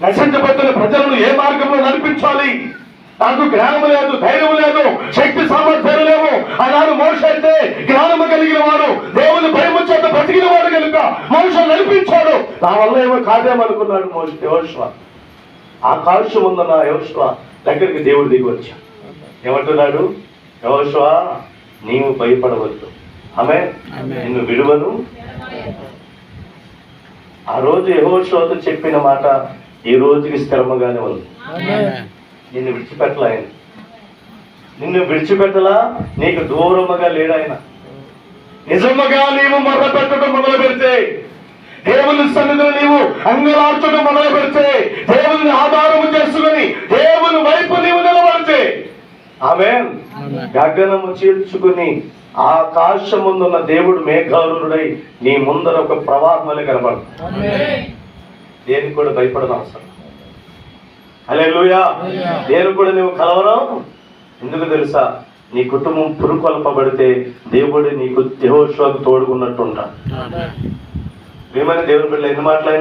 నశించబడుతున్న ప్రజలను ఏ మార్గంలో నడిపించాలి? నాకు జ్ఞానం లేదు, ధైర్యం లేదు, శక్తి సామర్థ్యాలు లేవు. ఆనాడు మోషే అయితే జ్ఞానము కలిగిన వాడు, దేవుని భయము చేత బ్రతికిన వాడు కనుక మోషే నడిపించాడు. నా వల్ల ఏమో కాదేమనుకున్నాడు యెహోషువ. ఆకాశం ఉందన్న యెహోషువ దగ్గరికి దేవుడు దిగి వచ్చాడు. ఏమంటున్నాడు? యెహోషువ, నీవు భయపడవద్దు, ఆమె నిన్ను విడువను. ఆ రోజు యెహోషువతో చెప్పిన మాట ఈ రోజుకి స్థిరముగానే ఉంది. నిన్ను విడిచిపెట్టలా ఆయన, నిన్ను విడిచిపెట్టలా, నీకు దూరముగా లేడు ఆయన. నిజముగా నీవు మొదలు పెట్టడం మొదలు పెడితే, దేవుని సన్నిధిలో నీవు అంగలార్చడం మొదలు పెడితే, దేవుని ఆధారము చేసుకుని దేవుని వైపు నీవు నిలబడితే, ఆమేన్, గగనము చీల్చుకుని ఆకాశముందున్న దేవుడు మేఘారుడై నీ ముందర ఒక ప్రవాహంలో కనబడుతుంది. దేనికి కూడా భయపడడం అవసరం. హల్లెలూయా. దేనికి కూడా నువ్వు కలవరం. ఎందుకు తెలుసా? నీ కుటుంబం పురుకొల్పబడితే దేవుడు నీకు యెహోషువకు తోడుకున్నట్టు ఉంటాడు. ఏమని దేవుని బిడ్డలు ఎన్ని మాటలు